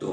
2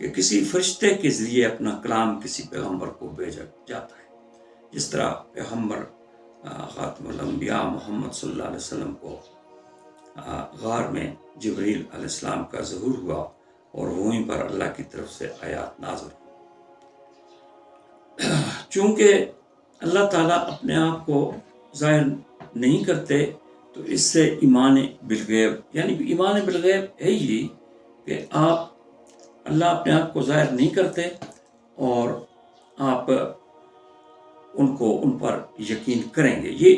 کہ کسی فرشتے کے ذریعے اپنا کلام کسی پیغمبر کو بھیجا جاتا ہے، جس طرح پیغمبر خاتم الانبیاء محمد صلی اللہ علیہ وسلم کو غار میں جبریل علیہ السلام کا ظہور ہوا اور وہیں پر اللہ کی طرف سے آیات نازل ہوئی۔ چونکہ اللہ تعالیٰ اپنے آپ کو ظاہر نہیں کرتے، تو اس سے ایمان بالغیب، یعنی ایمان بالغیب ہے یہ کہ آپ اللہ اپنے آپ کو ظاہر نہیں کرتے اور آپ ان پر یقین کریں گے، یہ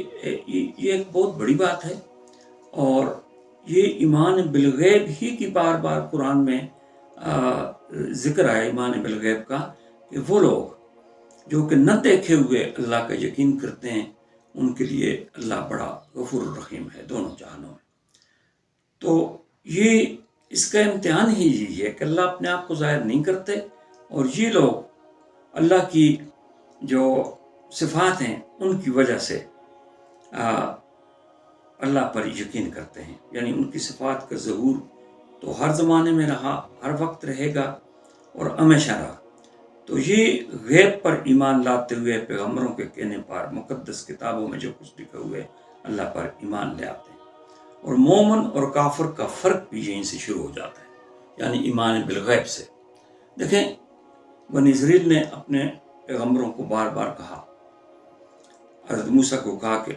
ایک بہت بڑی بات ہے۔ اور یہ ایمان بالغیب ہی کی بار بار قرآن میں ذکر ہے ایمان بالغیب کا، کہ وہ لوگ جو کہ نہ دیکھے ہوئے اللہ کا یقین کرتے ہیں، ان کے لیے اللہ بڑا غفور الرحیم ہے دونوں جہانوں میں۔ تو یہ اس کا امتحان ہی یہی ہے کہ اللہ اپنے آپ کو ظاہر نہیں کرتے، اور یہ لوگ اللہ کی جو صفات ہیں ان کی وجہ سے اللہ پر یقین کرتے ہیں، یعنی ان کی صفات کا ظہور تو ہر زمانے میں رہا، ہر وقت رہے گا اور ہمیشہ رہا۔ تو یہ غیب پر ایمان لاتے ہوئے پیغمبروں کے کہنے پر مقدس کتابوں میں جو کچھ لکھا ہوئے اللہ پر ایمان لے آتے ہیں۔ اور مومن اور کافر کا فرق بھی یہیں سے شروع ہو جاتا ہے، یعنی ایمان بالغیب سے۔ دیکھیں، بنی اسرائیل نے اپنے پیغمبروں کو بار بار کہا، حضرت موسیٰ کو کہا کہ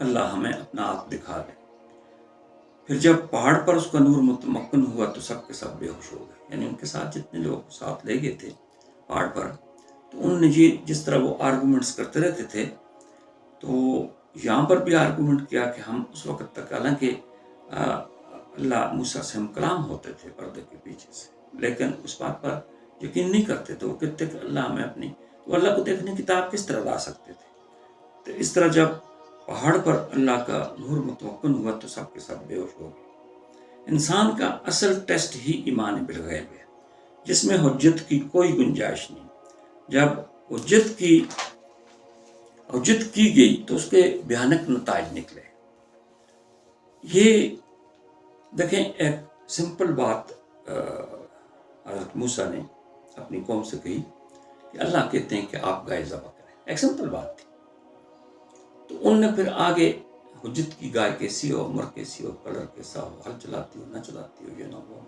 اللہ ہمیں اپنا آپ دکھا دے۔ پھر جب پہاڑ پر اس کا نور متمکن ہوا تو سب کے سب بے ہوش ہو گئے، یعنی ان کے ساتھ جتنے لوگ ساتھ لے گئے تھے پہاڑ پر، تو انہوں نے یہ جس طرح وہ آرگومنٹس کرتے رہتے تھے، تو یہاں پر بھی آرگومنٹ کیا کہ ہم اس وقت تک، حالانکہ اللہ موسیٰ سے ہم کلام ہوتے تھے پردے کے پیچھے سے، لیکن اس بات پر یقین نہیں کرتے تھے، وہ کہتے کہ اللہ ہمیں اپنی، تو اللہ کو دیکھنے کتاب کس طرح لا سکتے تھے۔ تو اس طرح جب پہاڑ پر اللہ کا نور متمکن ہوا تو سب کے سب بے ہوش ہو گئے۔ انسان کا اصل ٹیسٹ ہی ایمان بالغیب ہے، جس میں حجت کی کوئی گنجائش نہیں۔ جب حجت کی گئی تو اس کے بھیانک نتائج نکلے۔ یہ دیکھیں، ایک سمپل بات حضرت موسیٰ نے اپنی قوم سے کہی کہ اللہ کہتے ہیں کہ آپ گائے ذبح کریں، ایک سمپل بات تھی۔ تو ان نے پھر آگے حجت کی، گائے کیسی ہو، عمر کیسی ہو، کلر کیسا ہو، ہل چلاتی ہو نہ چلاتی ہو، یہ نہ ہو۔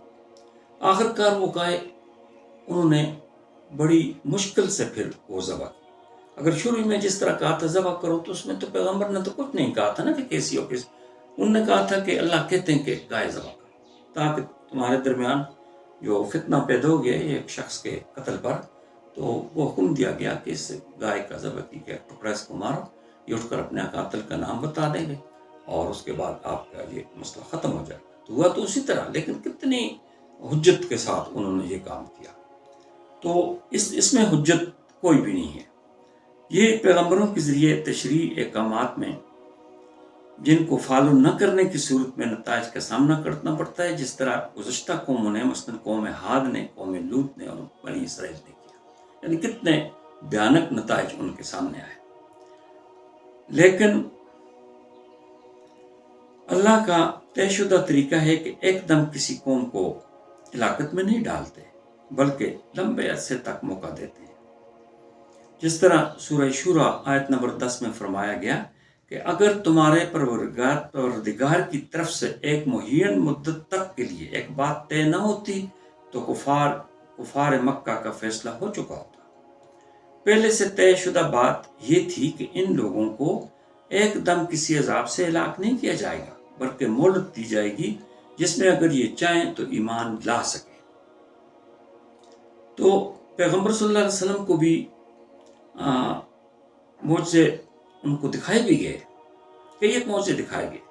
آخر کار وہ گائے انہوں نے بڑی مشکل سے پھر وہ ذبح کی۔ اگر شروع میں جس طرح کہا تھا ذبح کرو، تو اس میں تو پیغمبر نے تو کچھ نہیں کہا تھا نا کہ کیسی ہو کیسی، انہوں نے کہا تھا کہ اللہ کہتے ہیں کہ گائے ذبح کرو، تاکہ تمہارے درمیان جو فتنہ پیدا ہو گیا ایک شخص کے قتل پر، تو وہ حکم دیا گیا کہ اس گائے کا ذبح کی کہ ٹکڑا اس کو مارو، یہ اٹھ کر اپنے قاتل کا نام بتا دیں گے اور اس کے بعد آپ کا یہ مسئلہ ختم ہو جائے گا۔ تو ہوا تو اسی طرح، لیکن کتنی حجت کے ساتھ انہوں نے یہ کام کیا۔ تو اس میں حجت کوئی بھی نہیں ہے۔ یہ پیغمبروں کے ذریعے تشریع احکامات میں جن کو فالو نہ کرنے کی صورت میں نتائج کا سامنا کرنا پڑتا ہے، جس طرح گزشتہ قوموں نے، مثلاً قوم عاد نے، قوم لوط نے اور بنی اسرائیل نے کیا، یعنی کتنے بھیانک نتائج ان کے سامنے آئے۔ لیکن اللہ کا طے شدہ طریقہ ہے کہ ایک دم کسی قوم کو ہلاکت میں نہیں ڈالتے، بلکہ لمبے عرصے تک موقع دیتے ہیں۔ جس طرح سورہ شورى آیت نمبر 10 میں فرمایا گیا کہ اگر تمہارے پروردگار کی طرف سے ایک معین مدت تک کے لیے ایک بات طے نہ ہوتی تو کفار مکہ کا فیصلہ ہو چکا ہوتا۔ پہلے سے طے شدہ بات یہ تھی کہ ان لوگوں کو ایک دم کسی عذاب سے ہلاک نہیں کیا جائے گا، بلکہ مہلت دی جائے گی، جس میں اگر یہ چاہیں تو ایمان لا سکیں۔ تو پیغمبر صلی اللہ علیہ وسلم کو بھی معجزے ان کو دکھائے بھی گئے، کئی ایک معجزے دکھائے گئے۔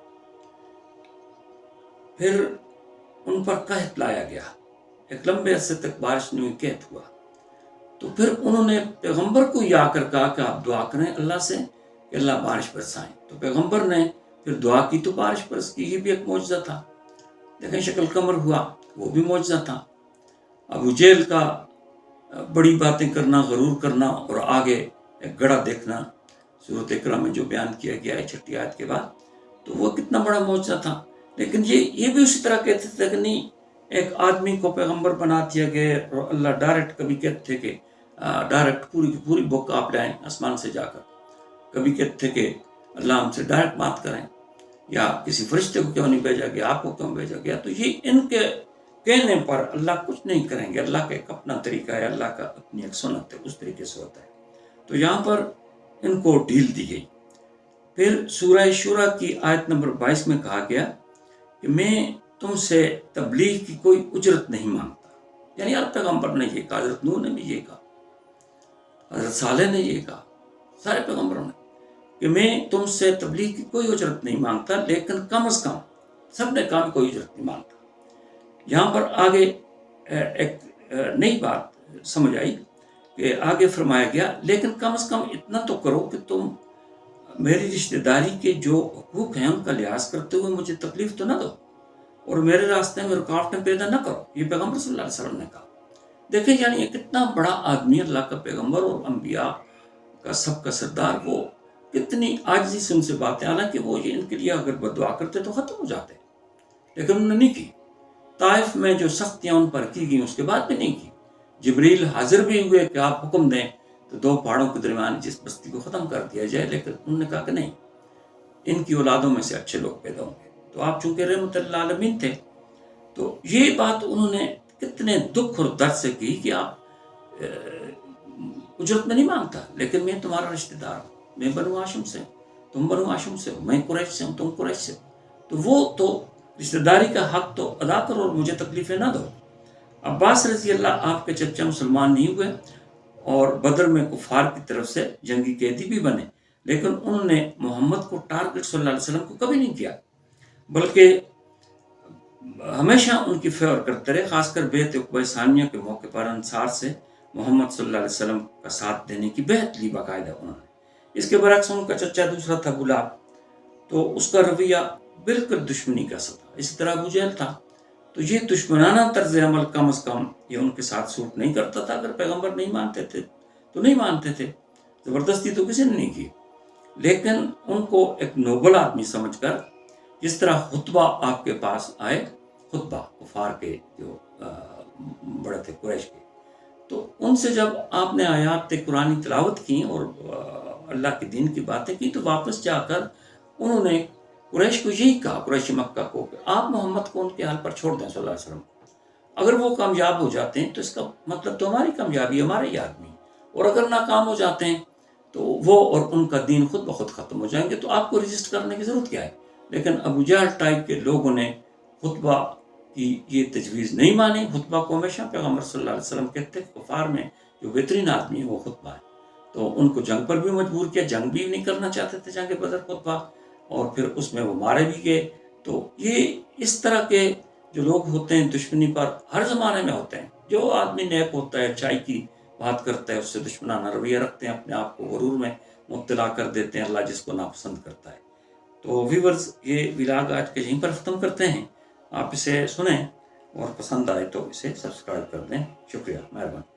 پھر ان پر قحط لایا گیا، ایک لمبے عرصے تک بارش نہیں ہوئی، قحط ہوا۔ تو پھر انہوں نے پیغمبر کو یہ آ کر کہا کہ آپ دعا کریں اللہ سے کہ اللہ بارش برسائیں۔ تو پیغمبر نے پھر دعا کی تو بارش برس کی، یہ بھی ایک معجزہ تھا۔ دیکھیں، شکل قمر ہوا، وہ بھی معجزہ تھا۔ ابو جہل کا بڑی باتیں کرنا، غرور کرنا اور آگے ایک گڑھا دیکھنا، سورۃ اقرا میں جو بیان کیا گیا ہے 6 آیت کے بعد، تو وہ کتنا بڑا معجزہ تھا۔ لیکن یہ بھی اسی طرح کہتے تھے کہ نہیں، ایک آدمی کو پیغمبر بنا دیا گیا اور اللہ ڈائریکٹ کبھی کہتے تھے کہ ڈائریکٹ پوری کی پوری بک آپ لائیں آسمان سے جا کر، کبھی کہتے تھے کہ اللہ ہم سے ڈائریکٹ بات کریں، یا کسی فرشتے کو کیوں نہیں بھیجا گیا، آپ کو کیوں بھیجا گیا؟ تو یہ ان کے کہنے پر اللہ کچھ نہیں کریں گے. اللہ کا ایک اپنا طریقہ ہے، اللہ کا اپنی ایک سنت ہے، اس طریقے سے ہوتا ہے. تو یہاں پر ان کو ڈھیل دی گئی. پھر سورہ شورى کی آیت نمبر 22 میں کہا گیا کہ میں تم سے تبلیغ کی کوئی اجرت نہیں مانگتا. یعنی ہر پیغمبر نے یہ کہا، حضرت نوح نے بھی یہ کہا، حضرت صالح نے یہ کہا، سارے پیغمبروں نے کہ میں تم سے تبلیغ کی کوئی اجرت نہیں مانگتا، لیکن کم از کم سب نے کہا کوئی اجرت نہیں مانگتا. یہاں پر آگے ایک نئی بات سمجھ آئی کہ آگے فرمایا گیا لیکن کم از کم اتنا تو کرو کہ تم میری رشتہ داری کے جو حقوق ہیں ان کا لحاظ کرتے ہوئے مجھے تکلیف تو نہ دو اور میرے راستے میں رکاوٹیں پیدا نہ کرو. یہ پیغمبر صلی اللہ علیہ وسلم نے کہا. دیکھیں یعنی یہ کتنا بڑا آدمی، اللہ کا پیغمبر اور انبیاء کا سب کا سردار، وہ کتنی عاجزی سے ان سے باتیں، حالانکہ وہ یہ ان کے لیے اگر بدعا کرتے تو ختم ہو جاتے، لیکن انہوں نے نہیں کی. طائف میں جو سختیاں ان پر کی گئیں اس کے بعد بھی نہیں کی. جبریل حاضر بھی ہوئے کہ آپ حکم دیں تو 2 پہاڑوں کے درمیان جس بستی کو ختم کر دیا جائے، لیکن انہوں نے کہا کہ نہیں، ان کی اولادوں میں سے اچھے لوگ پیدا ہوں گے. تو آپ چونکہ رحمت اللہ عالمین تھے، تو یہ بات انہوں نے کتنے دکھ اور درد سے کی کہ آپ اجرت میں نہیں مانگتا، لیکن میں تمہارا رشتہ دار ہوں، میں بنو ہاشم سے ہوں، تم بنو ہاشم سے ہو، میں قریش سے ہوں، تم قریش سے ہو. تو وہ تو رشتہ داری کا حق تو ادا کرو اور مجھے تکلیفیں نہ دو. عباس رضی اللہ آپ کے چچا مسلمان نہیں ہوئے اور بدر میں کفار کی طرف سے جنگی قیدی بھی بنے، لیکن انہوں نے محمد کو ٹارگٹ صلی اللہ علیہ وسلم کو کبھی نہیں کیا، بلکہ ہمیشہ ان کی فیور کرتے رہے. خاص کر بیعت عقبہ ثانیہ کے موقع پر انصار سے محمد صلی اللہ علیہ وسلم کا ساتھ دینے کی بیعت لی باقاعدہ انہوں نے. اس کے برعکس ان کا چچا دوسرا تھا گلاب، تو اس کا رویہ بالکل دشمنی کا سا تھا. اسی طرح ابو جہل تھا. تو یہ دشمنانہ طرز عمل کم از کم یہ ان کے ساتھ سوٹ نہیں کرتا تھا. اگر پیغمبر نہیں مانتے تھے تو نہیں مانتے تھے، زبردستی تو کسی نے نہیں کی. لیکن ان کو ایک نوبل آدمی سمجھ کر، جس طرح خطبہ آپ کے پاس آئے، خطبہ کفار کے جو بڑے تھے قریش کے، تو ان سے جب آپ نے آیات قرآن تلاوت کی اور اللہ کے دین کی باتیں کی، تو واپس جا کر انہوں نے قریش کو یہی کہا، قریش مکہ کو، کہ آپ محمد کو ان کے حال پر چھوڑ دیں صلی اللہ علیہ وسلم. اگر وہ کامیاب ہو جاتے ہیں تو اس کا مطلب تو ہماری کامیابی، ہمارے ہی آدمی، اور اگر ناکام ہو جاتے ہیں تو وہ اور ان کا دین خود بخود ختم ہو جائیں گے، تو آپ کو رجسٹ کرنے کی ضرورت کیا ہے؟ لیکن ابو جہل ٹائپ کے لوگوں نے خطبہ کی یہ تجویز نہیں مانی. خطبہ کو ہمیشہ پیغمبر صلی اللہ علیہ وسلم کہتے ہیں کفار میں جو بہترین آدمی ہے وہ خطبہ ہے. تو ان کو جنگ پر بھی مجبور کیا، جنگ بھی نہیں کرنا چاہتے تھے، جنگ بدر خطبہ، اور پھر اس میں وہ مارے بھی گئے. تو یہ اس طرح کے جو لوگ ہوتے ہیں دشمنی پر ہر زمانے میں ہوتے ہیں. جو آدمی نیک ہوتا ہے، اچھائی کی بات کرتا ہے، اس سے دشمنانہ رویہ رکھتے ہیں، اپنے آپ کو غرور میں مبتلا کر دیتے ہیں. اللہ جس کو ناپسند کرتا ہے. تو ویورز، یہ ولاگ آج کے یہیں پر ختم کرتے ہیں. آپ اسے سنیں اور پسند آئے تو اسے سبسکرائب کر دیں. شکریہ، مہربانی.